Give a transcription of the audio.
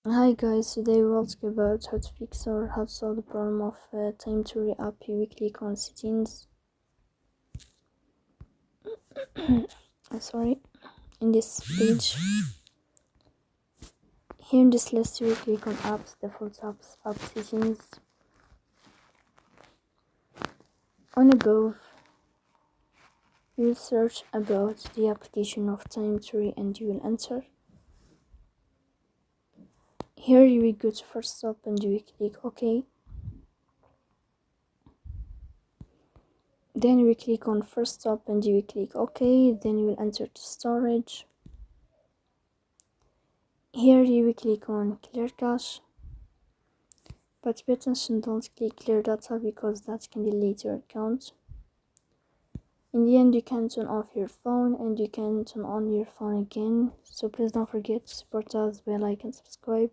Hi guys, today we will talk about how to fix or how to solve the problem of TimeTree app. We click on settings. Sorry, in this page. Here in this list, we click on apps, default apps, app settings. On above, you will search about the application of TimeTree and you will enter. Here you will go to first stop and you will click OK. Then we click on first stop and you will click OK. Then you will enter to storage. Here you will click on clear cache, but pay attention, don't click clear data because that can delete your account. In the end, you can turn off your phone and you can turn on your phone again, so please don't forget to support us by like and subscribe.